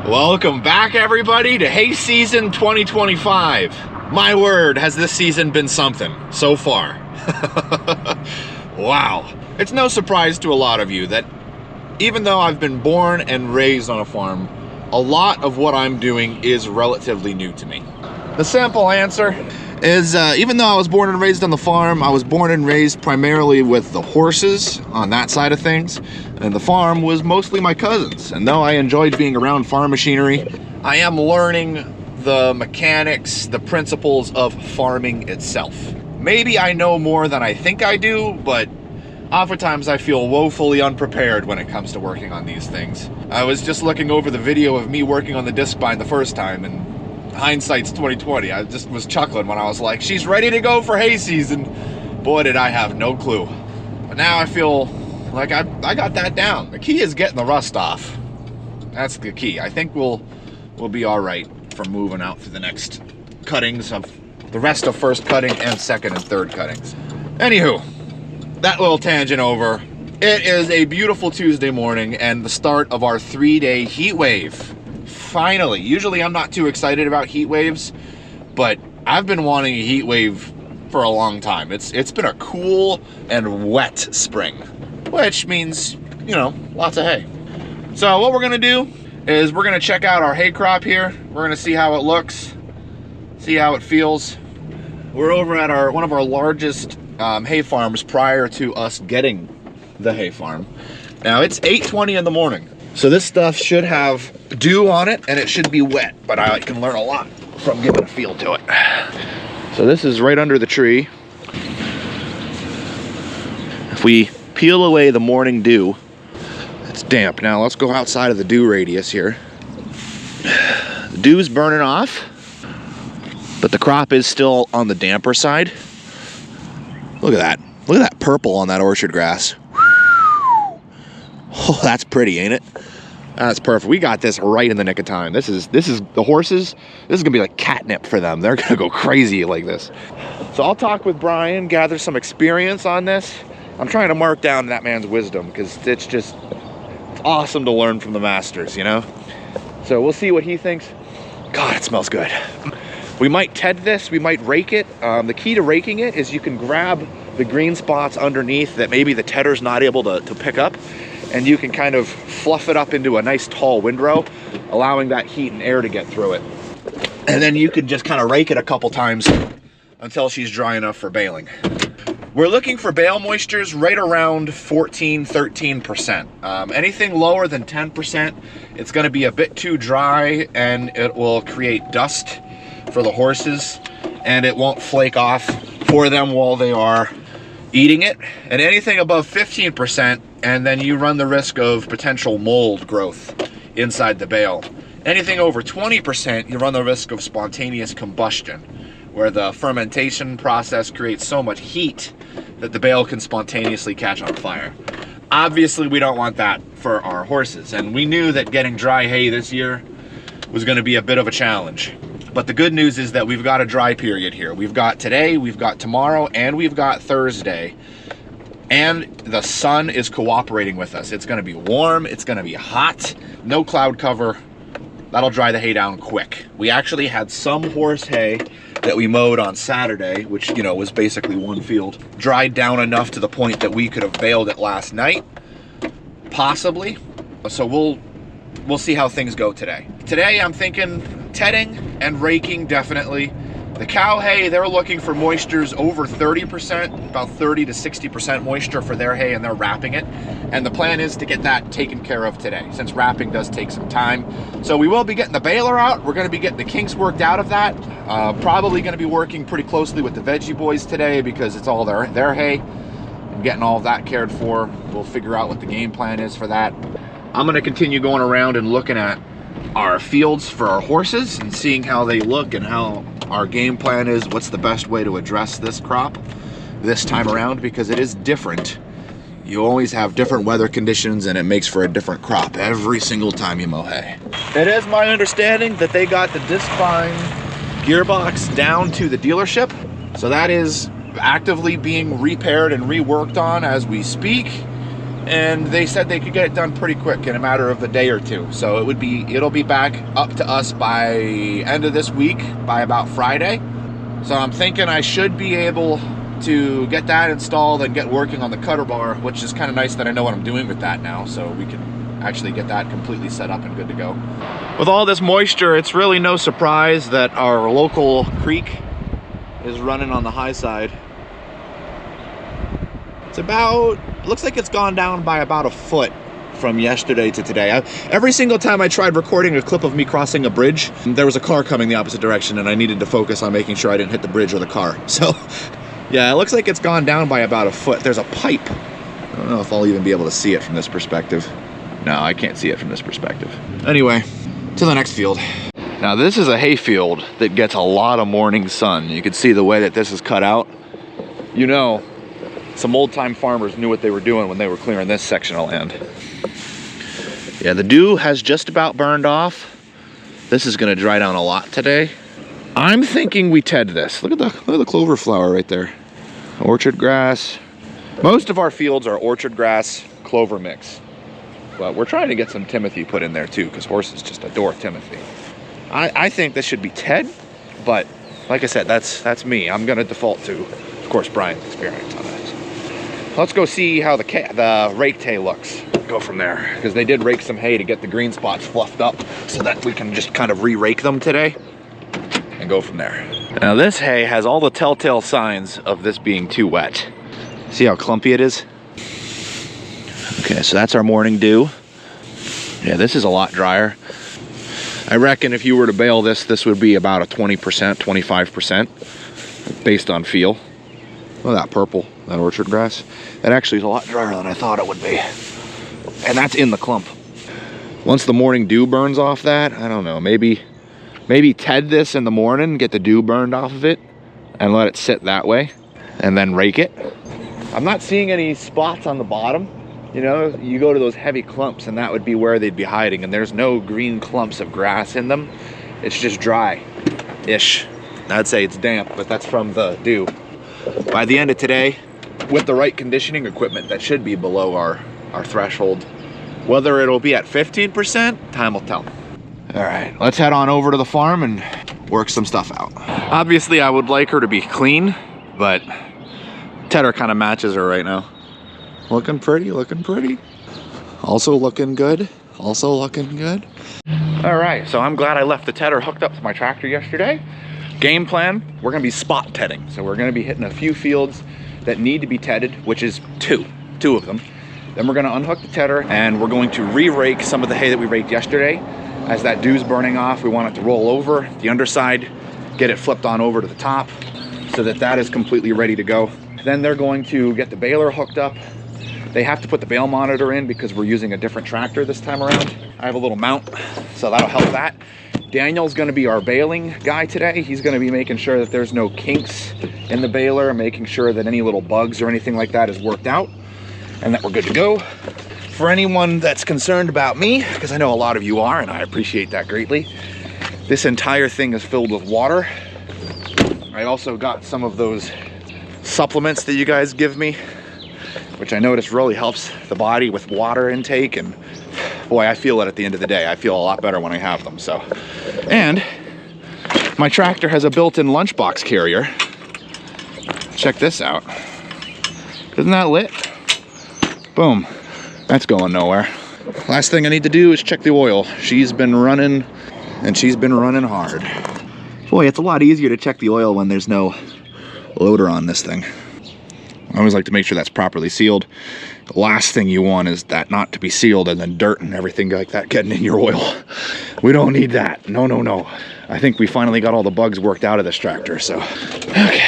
Welcome back, everybody, to hay season 2025. My word, has this season been something so far. Wow. It's no surprise to a lot of you that even though I've been born and raised on a farm, a lot of what I'm doing is relatively new to me. The simple answer is even though I was born and raised on the farm, I was born and raised primarily with the horses on that side of things, and the farm was mostly my cousins. And though I enjoyed being around farm machinery, I am learning the mechanics, the principles of farming itself. Maybe I know more than I think I do, but oftentimes I feel woefully unprepared when it comes to working on these things. I was just looking over the video of me working on the disc bind the first time, and hindsight's 2020. I just was chuckling when I was like, she's ready to go for hay season. Boy, did I have no clue. But now I feel like I got that down. The key is getting the rust off. That's the key. I think we'll be all right for moving out through the next cuttings of the rest of first cutting and second and third cuttings. Anywho, that little tangent over. It is a beautiful Tuesday morning and the start of our 3-day heat wave. Finally. Usually I'm not too excited about heat waves, but I've been wanting a heat wave for a long time. It's been a cool and wet spring, which means, you know, lots of hay. So what we're gonna do is we're gonna check out our hay crop here. We're gonna see how it looks, see how it feels. We're over at one of our largest hay farms prior to us getting the hay farm. Now it's 8:20 in the morning. So this stuff should have dew on it and it should be wet, but I can learn a lot from giving a feel to it. So this is right under the tree. If we peel away the morning dew, it's damp. Now let's go outside of the dew radius here. The dew's burning off, but the crop is still on the damper side. Look at that. Look at that purple on that orchard grass. Oh, that's pretty, ain't it? That's perfect. We got this right in the nick of time. This is the horses. This is gonna be like catnip for them. They're gonna go crazy like this. So I'll talk with Brian, gather some experience on this. I'm trying to mark down that man's wisdom because it's awesome to learn from the masters, you know? So we'll see what he thinks. God, it smells good. We might ted this, we might rake it. The key to raking it is you can grab the green spots underneath that maybe the tedder's not able to pick up, and you can kind of fluff it up into a nice tall windrow, allowing that heat and air to get through it. And then you can just kind of rake it a couple times until she's dry enough for baling. We're looking for bale moistures right around 14–13%. Anything lower than 10%, it's gonna be a bit too dry and it will create dust for the horses and it won't flake off for them while they are eating it. And anything above 15%, and then you run the risk of potential mold growth inside the bale. Anything over 20%, you run the risk of spontaneous combustion, where the fermentation process creates so much heat that the bale can spontaneously catch on fire. Obviously, we don't want that for our horses, and we knew that getting dry hay this year was going to be a bit of a challenge. But the good news is that we've got a dry period here. We've got today, we've got tomorrow, and we've got Thursday. And the sun is cooperating with us. It's gonna be warm, it's gonna be hot, no cloud cover. That'll dry the hay down quick. We actually had some horse hay that we mowed on Saturday, which, you know, was basically one field, dried down enough to the point that we could have baled it last night, possibly. So we'll see how things go today. Today I'm thinking tedding and raking, definitely. The cow hay, they're looking for moistures over 30%, about 30 to 60% moisture for their hay, and they're wrapping it. And the plan is to get that taken care of today, since wrapping does take some time. So we will be getting the baler out. We're gonna be getting the kinks worked out of that. Probably gonna be working pretty closely with the veggie boys today because it's all their hay. And getting all of that cared for. We'll figure out what the game plan is for that. I'm gonna continue going around and looking at our fields for our horses and seeing how they look and how our game plan is, what's the best way to address this crop this time around, because it is different. You always have different weather conditions and it makes for a different crop every single time you mow hay. It is my understanding that they got the disc bind gearbox down to the dealership, so that is actively being repaired and reworked on as we speak. and they said they could get it done pretty quick in a matter of a day or two. So it'll be back up to us by end of this week, by about Friday. So I'm thinking I should be able to get that installed and get working on the cutter bar, which is kind of nice that I know what I'm doing with that now, so we can actually get that completely set up and good to go. With all this moisture, it's really no surprise that our local creek is running on the high side. It's about, looks like it's gone down by about a foot from yesterday to today. Every single time I tried recording a clip of me crossing a bridge, there was a car coming the opposite direction and I needed to focus on making sure I didn't hit the bridge or the car. So yeah, it looks like it's gone down by about a foot. There's a pipe. I don't know if I'll even be able to see it from this perspective. No, I can't see it from this perspective. Anyway, to the next field. Now this is a hay field that gets a lot of morning sun. You can see the way that this is cut out. You know, some old-time farmers knew what they were doing when they were clearing this section of land. Yeah, the dew has just about burned off. This is gonna dry down a lot today. I'm thinking we ted this. Look at the clover flower right there. Orchard grass. Most of our fields are orchard grass, clover mix. But we're trying to get some Timothy put in there too, because horses just adore Timothy. I think this should be ted, but like I said, that's me. I'm gonna default to, of course, Brian's experience on this. Let's go see how the raked hay looks. Go from there, because they did rake some hay to get the green spots fluffed up so that we can just kind of re-rake them today and go from there. Now this hay has all the telltale signs of this being too wet. See how clumpy it is? Okay, so that's our morning dew. Yeah, this is a lot drier. I reckon if you were to bale this, this would be about a 20%, 25% based on feel. Look at that purple, that orchard grass. That actually is a lot drier than I thought it would be. And that's in the clump. Once the morning dew burns off that, I don't know, maybe ted this in the morning, get the dew burned off of it, and let it sit that way, and then rake it. I'm not seeing any spots on the bottom. You know, you go to those heavy clumps and that would be where they'd be hiding, and there's no green clumps of grass in them. It's just dry-ish. I'd say it's damp, but that's from the dew. By the end of today, with the right conditioning equipment, that should be below our threshold. Whether it'll be at 15%, time will tell. All right, let's head on over to the farm and work some stuff out. Obviously, I would like her to be clean, but Tedder kind of matches her right now. Looking pretty, looking pretty. Also looking good, also looking good. All right, so I'm glad I left the tedder hooked up to my tractor yesterday. Game plan, we're gonna be spot tedding. So we're gonna be hitting a few fields that need to be tedded, which is two of them. Then we're gonna unhook the tedder and we're going to re-rake some of the hay that we raked yesterday. As that dew's burning off, we want it to roll over the underside, get it flipped on over to the top so that that is completely ready to go. Then they're going to get the baler hooked up. They have to put the bale monitor in because we're using a different tractor this time around. I have a little mount, so that'll help that. Daniel's gonna be our baling guy today. He's gonna be making sure that there's no kinks in the baler, making sure that any little bugs or anything like that is worked out and that we're good to go. For anyone that's concerned about me, because I know a lot of you are and I appreciate that greatly, this entire thing is filled with water. I also got some of those supplements that you guys give me, which I notice really helps the body with water intake, and boy, I feel it at the end of the day. I feel a lot better when I have them, so. And my tractor has a built-in lunchbox carrier. Check this out. Isn't that lit? Boom, that's going nowhere. Last thing I need to do is check the oil. She's been running, and she's been running hard. Boy, it's a lot easier to check the oil when there's no loader on this thing. I always like to make sure that's properly sealed. The last thing you want is that not to be sealed and then dirt and everything like that getting in your oil. We don't need that. No, no, no. I think we finally got all the bugs worked out of this tractor, so. Okay.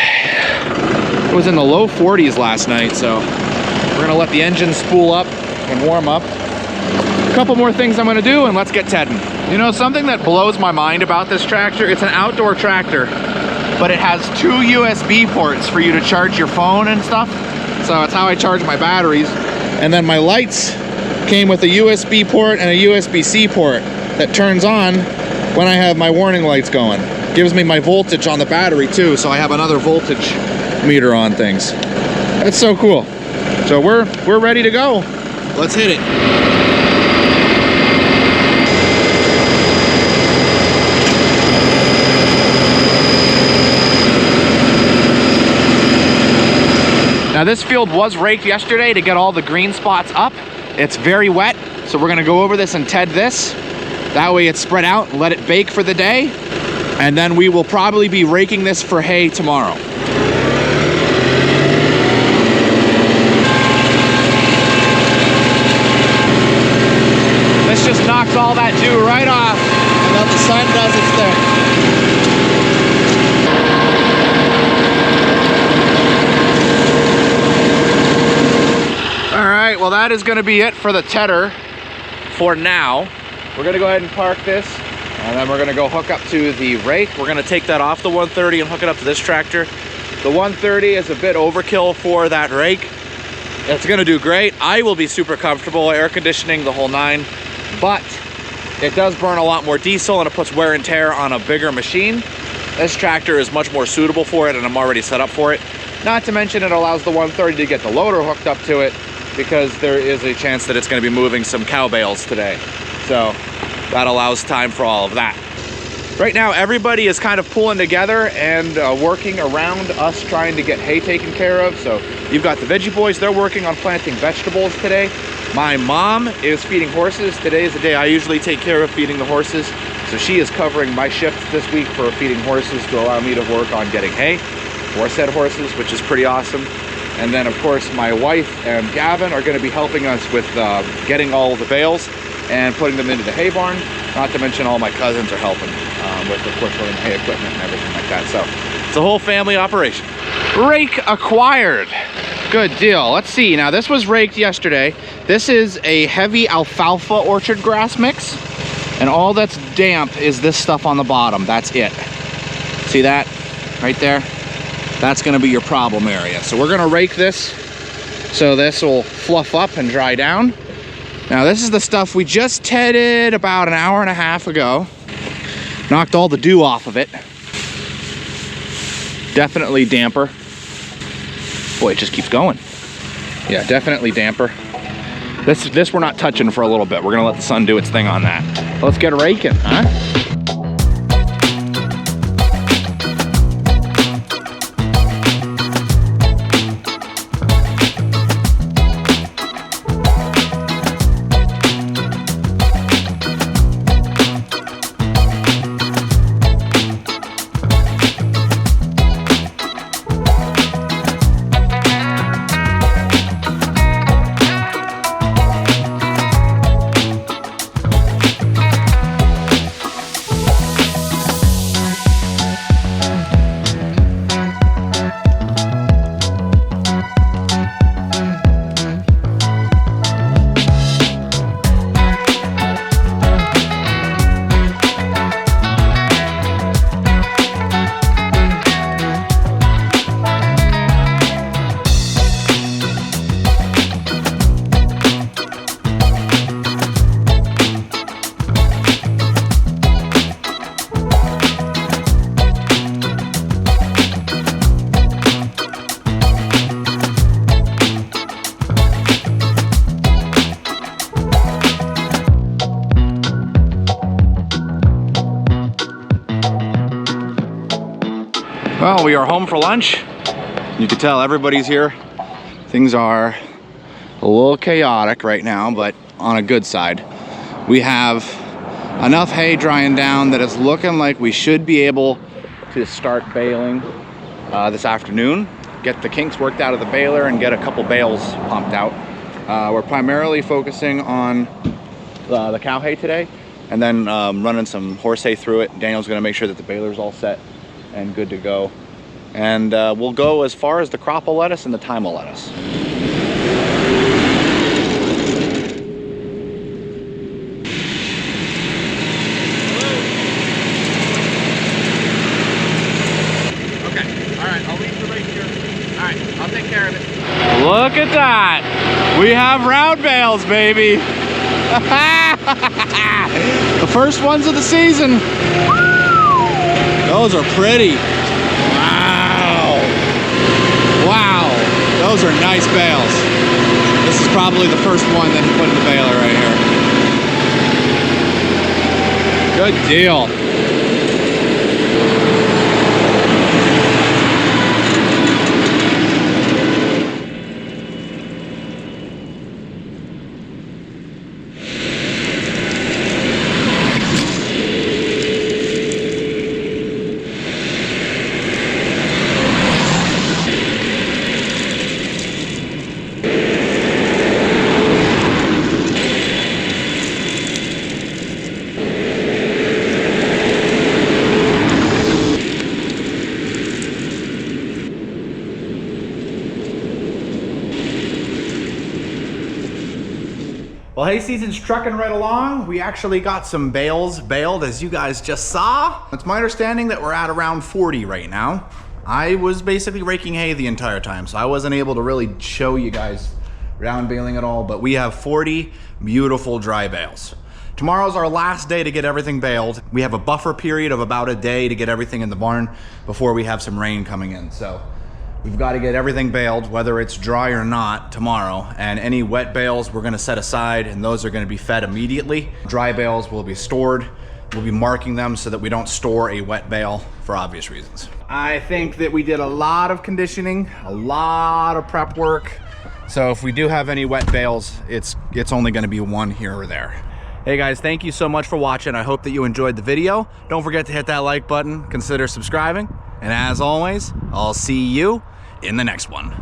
It was in the low 40s last night, so we're gonna let the engine spool up and warm up. A couple more things I'm gonna do and let's get tedding. You know, something that blows my mind about this tractor, it's an outdoor tractor, but it has 2 USB ports for you to charge your phone and stuff. So it's how I charge my batteries. And then my lights came with a USB port and a USB-C port that turns on when I have my warning lights going. Gives me my voltage on the battery too, so I have another voltage meter on things. That's so cool. So we're ready to go. Let's hit it. Now this field was raked yesterday to get all the green spots up. It's very wet, so we're gonna go over this and ted this. That way it's spread out and let it bake for the day. And then we will probably be raking this for hay tomorrow. This just knocks all that dew right off and let the sun does its thing. All right, well that is gonna be it for the tedder for now. We're gonna go ahead and park this, and then we're gonna go hook up to the rake. We're gonna take that off the 130 and hook it up to this tractor. The 130 is a bit overkill for that rake. It's gonna do great. I will be super comfortable, air conditioning, the whole nine, but it does burn a lot more diesel and it puts wear and tear on a bigger machine. This tractor is much more suitable for it, and I'm already set up for it. Not to mention it allows the 130 to get the loader hooked up to it, because there is a chance that it's going to be moving some cow bales today. So that allows time for all of that. Right now, everybody is kind of pulling together and working around us trying to get hay taken care of. So you've got the veggie boys, they're working on planting vegetables today. My mom is feeding horses. Today is the day I usually take care of feeding the horses. So she is covering my shift this week for feeding horses to allow me to work on getting hay for said horses, which is pretty awesome. And then of course my wife and Gavin are going to be helping us with getting all the bales and putting them into the hay barn. Not to mention all my cousins are helping with the putting hay equipment and everything like that. So it's a whole family operation. Rake acquired. Good deal. Let's see. Now this was raked yesterday. This is a heavy alfalfa orchard grass mix. And all that's damp is this stuff on the bottom. That's it. See that right there? That's gonna be your problem area. So we're gonna rake this so this will fluff up and dry down. Now this is the stuff we just tedded about an hour and a half ago. Knocked all the dew off of it. Definitely damper. Boy, it just keeps going. Yeah, definitely damper. This we're not touching for a little bit. We're gonna let the sun do its thing on that. Let's get raking, huh? Well, we are home for lunch. You can tell everybody's here. Things are a little chaotic right now, but on a good side. We have enough hay drying down that it's looking like we should be able to start baling this afternoon. Get the kinks worked out of the baler and get a couple bales pumped out. We're primarily focusing on the cow hay today, and then running some horse hay through it. Daniel's gonna make sure that the baler's all set and good to go. And we'll go as far as the crop will let us and the time will let us. Okay, all right, I'll leave the rake here. All right, I'll take care of it. Look at that. We have round bales, baby. The first ones of the season. Those are pretty. Wow. Wow. Those are nice bales. This is probably the first one that he put in the baler right here. Good deal. Well, hay season's trucking right along. We actually got some bales baled, as you guys just saw. It's my understanding that we're at around 40 right now. I was basically raking hay the entire time, so I wasn't able to really show you guys round baling at all, but we have 40 beautiful dry bales. Tomorrow's our last day to get everything baled. We have a buffer period of about a day to get everything in the barn before we have some rain coming in. So we've got to get everything baled, whether it's dry or not, tomorrow. And any wet bales we're gonna set aside, and those are gonna be fed immediately. Dry bales will be stored. We'll be marking them so that we don't store a wet bale for obvious reasons. I think that we did a lot of conditioning, a lot of prep work. So if we do have any wet bales, it's only gonna be one here or there. Hey guys, thank you so much for watching. I hope that you enjoyed the video. Don't forget to hit that like button, consider subscribing. And as always, I'll see you in the next one.